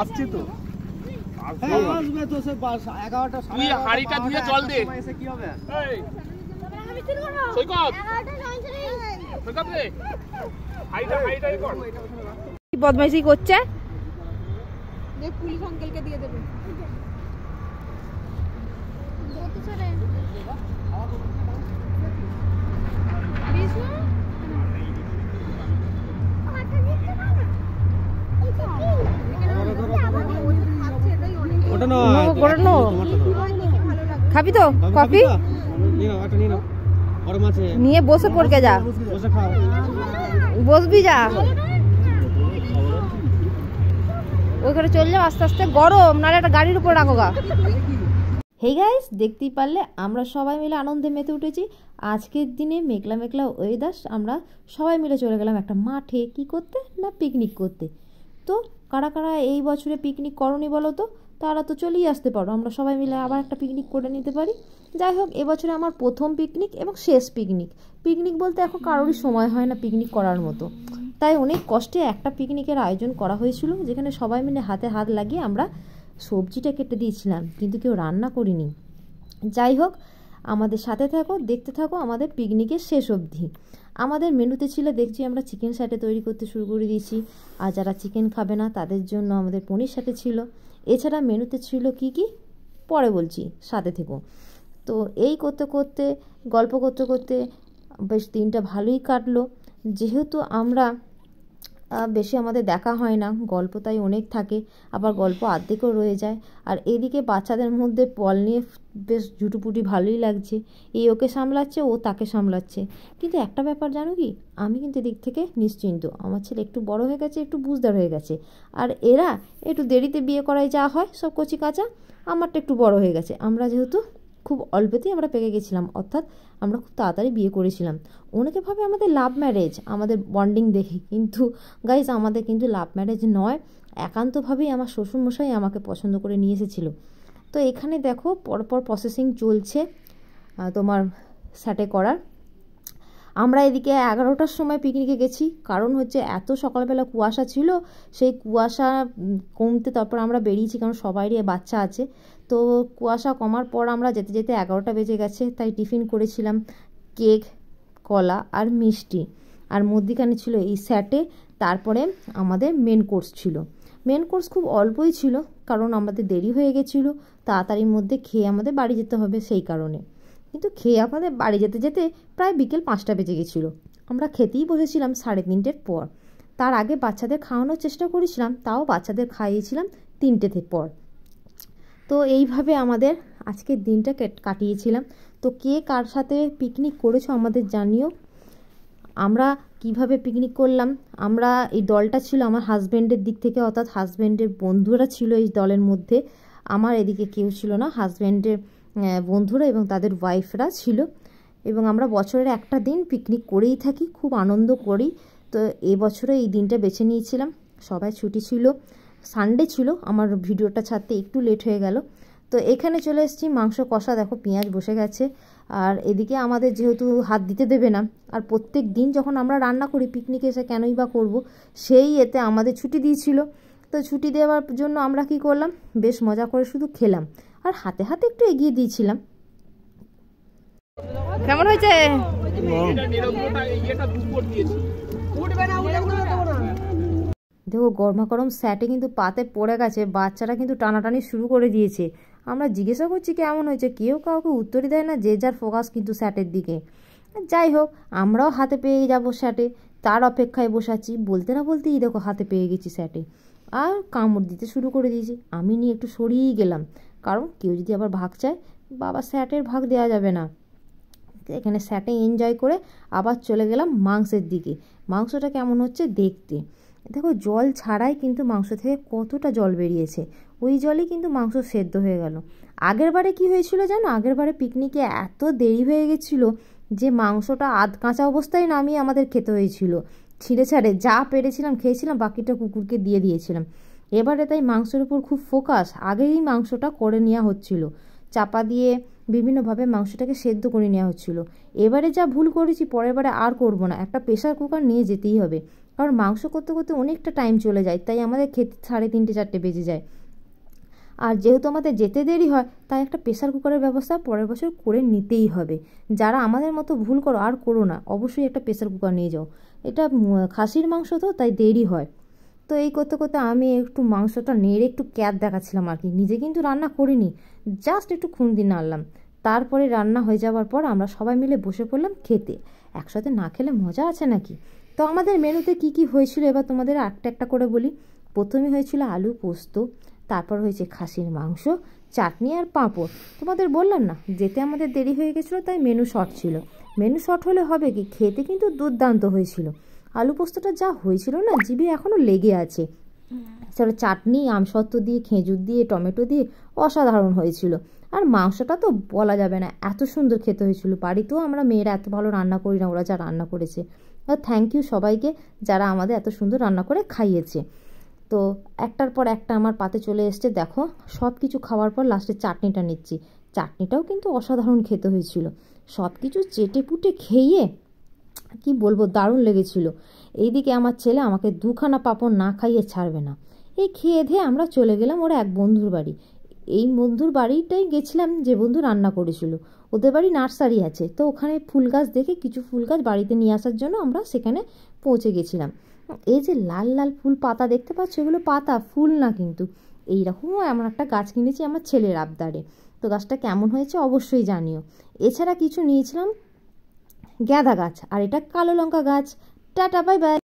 আসছে তো আসবে তো সে 11টা তুই হাড়িটা ধুয়ে জল দে কি হবে বদমাইশি করছে পুলিশ আঙ্কেলকে দিয়ে দেবে খাবি তো কফি নিয়ে বসে পড়কে যা বসবি যা ওইখানে চল যাও আস্তে আস্তে গরম নাহলে একটা গাড়ির উপর রাখো গা। হেই গাইস, দেখতেই পারলে আমরা সবাই মিলে আনন্দে মেতে উঠেছি। আজকের দিনে মেঘলা মেঘলা ওয়েদার, আমরা সবাই মিলে চলে গেলাম একটা মাঠে কি করতে না পিকনিক করতে। তো কারা কারা এই বছরে পিকনিক করনি বলো তো, তারা তো চলেই আসতে পারো, আমরা সবাই মিলে আবার একটা পিকনিক করে নিতে পারি। যাই হোক, এবছরে আমার প্রথম পিকনিক এবং শেষ পিকনিক। পিকনিক বলতে এখন কারোরই সময় হয় না পিকনিক করার মতো, তাই অনেক কষ্টে একটা পিকনিকের আয়োজন করা হয়েছিল, যেখানে সবাই মিলে হাতে হাত লাগিয়ে আমরা সবজিটা কেটে দিয়েছিলাম, কিন্তু কেউ রান্না করিনি। যাই হোক, আমাদের সাথে থাকো, দেখতে থাকো আমাদের পিকনিকের শেষ অবধি। আমাদের মেনুতে ছিল দেখছি আমরা চিকেন স্যাটে তৈরি করতে শুরু করে দিয়েছি, আর যারা চিকেন খাবে না তাদের জন্য আমাদের পনির স্যাটে ছিল। এছাড়া মেনুতে ছিল কি কি পরে বলছি, সাথে থেকো। তো এই করতে করতে গল্প করতে করতে বেশ দিনটা ভালোই কাটলো। যেহেতু আমরা বেশি আমাদের দেখা হয় না, গল্প তাই অনেক থাকে, আবার গল্প আর্ধেকও রয়ে যায়। আর এদিকে বাচ্চাদের মধ্যে পল নিয়ে বেশ জুটুপুটি ভালোই লাগছে, এই ওকে সামলাচ্ছে, ও তাকে সামলাচ্ছে। কিন্তু একটা ব্যাপার জানো কি, আমি কিন্তু এদিক থেকে নিশ্চিন্ত, আমার ছেলে একটু বড় হয়ে গেছে, একটু বুঝদার হয়ে গেছে, আর এরা একটু দেরিতে বিয়ে করায় যা হয় সব কচি কাঁচা, আমারটা একটু বড় হয়ে গেছে। আমরা যেহেতু খুব অল্পতেই আমরা পেকে গেছিলাম, অর্থাৎ আমরা খুব তাড়াতাড়ি বিয়ে করেছিলাম। অনেকে ভাবে আমাদের লাভ ম্যারেজ, আমাদের বন্ডিং দেখে, কিন্তু গাইজ আমাদের কিন্তু লাভ ম্যারেজ নয়, একান্তভাবেই আমার শ্বশুরমশাই আমাকে পছন্দ করে নিয়ে এসেছিলো। তো এখানে দেখো পরপর প্রসেসিং চলছে তোমার স্যাটে করার। আমরা এদিকে 11টার সময় পিকনিকে গেছি, কারণ হচ্ছে এত সকালবেলা কুয়াশা ছিল, সেই কুয়াশা কমতে তারপর আমরা বেরিয়েছি, কারণ সবারই বাচ্চা আছে। তো কুয়াশা কমার পর আমরা যেতে যেতে 11টা বেজে গেছে, তাই টিফিন করেছিলাম কেক, কলা আর মিষ্টি, আর মধ্যিখানে ছিল এই স্যাটে। তারপরে আমাদের মেন কোর্স ছিল। মেন কোর্স খুব অল্পই ছিল, কারণ আমাদের দেরি হয়ে গেছিলো, তাড়াতাড়ির মধ্যে খেয়ে আমাদের বাড়ি যেতে হবে সেই কারণে। কিন্তু খেয়ে আমাদের বাড়ি যেতে যেতে প্রায় বিকেল 5টা বেজে গেছিলো। আমরা খেতেই বসেছিলাম 3:30 পর। তার আগে বাচ্চাদের খাওয়ানোর চেষ্টা করেছিলাম, তাও বাচ্চাদের খাইয়েছিলাম 3টে পর। তো এইভাবে আমাদের আজকের দিনটা কাটিয়েছিলাম। তো কে কার সাথে পিকনিক করেছো আমাদের জানিও। আমরা কিভাবে পিকনিক করলাম, আমরা এই দলটা ছিল আমার হাজব্যান্ডের দিক থেকে, অর্থাৎ হাজব্যান্ডের বন্ধুরা ছিল এই দলের মধ্যে, আমার এদিকে কেউ ছিল না, হাজব্যান্ডের বন্ধুরা এবং তাদের ওয়াইফরা ছিল। এবং আমরা বছরের একটা দিন পিকনিক করেই থাকি, খুব আনন্দ করি। তো এবছরে এই দিনটা বেছে নিয়েছিলাম, সবাই ছুটি ছিল, সানডে ছিল, আমার ভিডিওটা ছাড়তে একটু লেট হয়ে গেল। তো এখানে চলে এসেছি মাংস কষা, দেখো পেঁয়াজ বসে গেছে। আর এদিকে আমাদের যেহেতু হাত দিতে দেবে না, আর প্রত্যেক দিন যখন আমরা রান্না করি পিকনিকে এসে কেনই বা করব, সেই এতে আমাদের ছুটি দিয়েছিল। তো ছুটি দেওয়ার জন্য আমরা কি করলাম, বেশ মজা করে শুধু খেলাম, আর হাতে হাতে একটু এগিয়ে দিয়েছিলাম। কেমন হয়েছে? দেখো গরমা গরম স্যাটে কিন্তু পাতে পড়ে গেছে, বাচ্চারা কিন্তু টানাটানি শুরু করে দিয়েছে। আমরা জিজ্ঞাসা করছি কেমন হয়েছে, কেউ কাউকে উত্তরই দেয় না, যে যার ফোকাস কিন্তু স্যাটের দিকে। যাই হোক, আমরাও হাতে পেয়ে যাব স্যাটে, তার অপেক্ষায় বসাচ্ছি। বলতে না বলতেই দেখো হাতে পেয়ে গেছি স্যাটে, আর কামড় দিতে শুরু করে দিয়েছি। আমি নিয়ে একটু সরিয়েই গেলাম, কারণ কেউ যদি আবার ভাগ চায়, বাবা স্যাটের ভাগ দেওয়া যাবে না। এখানে স্যাটে এনজয় করে আবার চলে গেলাম মাংসের দিকে। মাংসটা কেমন হচ্ছে দেখতে, দেখো জল ছাড়াই কিন্তু মাংস থেকে কতটা জল বেরিয়েছে, ওই জলেই কিন্তু মাংস সেদ্ধ হয়ে গেল। আগের বারে কী হয়েছিল জানো, আগের বারে পিকনিকে এত দেরি হয়ে গেছিলো যে মাংসটা আধ কাঁচা অবস্থায় নামিয়ে আমাদের খেতে হয়েছিল, ছিঁড়ে ছাড়ে যা পেরেছিলাম খেয়েছিলাম, বাকিটা কুকুরকে দিয়ে দিয়েছিলাম। এবারে তাই মাংসের উপর খুব ফোকাস, আগেই মাংসটা করে নেওয়া হচ্ছিল, চাপা দিয়ে বিভিন্নভাবে মাংসটাকে সেদ্ধ করে নেওয়া হচ্ছিলো। এবারে যা ভুল করেছি পরের বারে আর করব না, একটা প্রেশার কুকার নিয়ে যেতেই হবে, কারণ মাংস করতে করতে অনেকটা টাইম চলে যায়, তাই আমাদের খেতে 3:30 4টে বেজে যায়। আর যেহেতু আমাদের যেতে দেরি হয়, তাই একটা প্রেশার কুকারের ব্যবস্থা পরের বছর করে নিতেই হবে। যারা আমাদের মতো ভুল করো আর করো না, অবশ্যই একটা প্রেশার কুকার নিয়ে যাও। এটা খাসির মাংস তো, তাই দেরি হয়। তো এই করতে করতে আমি একটু মাংসটা নেড়ে একটু ক্যাদ দেখাচ্ছিলাম আর কি, নিজে কিন্তু রান্না করিনি, জাস্ট একটু খুন্তি নাড়লাম। তারপরে রান্না হয়ে যাওয়ার পর আমরা সবাই মিলে বসে পড়লাম খেতে। একসাথে না খেলে মজা আছে নাকি? তো আমাদের মেনুতে কি কি হয়েছিল এবার তোমাদের একটা একটা করে বলি। প্রথমে হয়েছিল আলু পোস্ত, তারপর হয়েছে খাসির মাংস, চাটনি আর পাঁপড়। তোমাদের বললাম না, যেতে আমাদের দেরি হয়ে গেছিলো, তাই মেনু শর্ট ছিল। মেনু শর্ট হলে হবে কি, খেতে কিন্তু দুর্দান্ত হয়েছিল। আলু পোস্তটা যা হয়েছিল না, জিভে এখনও লেগে আছে। সেটা চাটনি, আমসত্ত্ব দিয়ে, খেজুর দিয়ে, টমেটো দিয়ে অসাধারণ হয়েছিল। আর মাংসটা তো বলা যাবে না, এত সুন্দর খেতে হয়েছিল। বাড়িতেও আমরা মেয়েরা এত ভালো রান্না করি না, ওরা যা রান্না করেছে। আর থ্যাংক ইউ সবাইকে যারা আমাদের এত সুন্দর রান্না করে খাইয়েছে। তো একটার পর একটা আমার পাতে চলে এসছে। দেখো, সব কিছু খাওয়ার পর লাস্টে চাটনিটা নিচ্ছি। চাটনিটাও কিন্তু অসাধারণ খেতে হয়েছিল। সব কিছু চেটে পুটে খেয়ে কি বলবো, দারুণ লেগেছিল। এইদিকে আমার ছেলে আমাকে 2খানা পাঁপড় না খাইয়ে ছাড়বে না। এই খেয়ে ধেয়ে আমরা চলে গেলাম ওর এক বন্ধুর বাড়ি। এই বন্ধুর বাড়িটাই গেছিলাম যে বন্ধু রান্না করেছিল। ওদের বাড়ি নার্সারি আছে, তো ওখানে ফুল গাছ দেখে কিছু ফুল গাছ বাড়িতে নিয়ে আসার জন্য আমরা সেখানে পৌঁছে গেছিলাম। এই যে লাল লাল ফুল পাতা দেখতে পাচ্ছ, এগুলো পাতা, ফুল না কিন্তু। এইরকমও এমন একটা গাছ কিনেছি আমার ছেলের আবদারে। তো গাছটা কেমন হয়েছে অবশ্যই জানিও। এছাড়া কিছু নিয়েছিলাম গাঁদা গাছ, আর এটা কালো লঙ্কা গাছ। Tata, bye bye.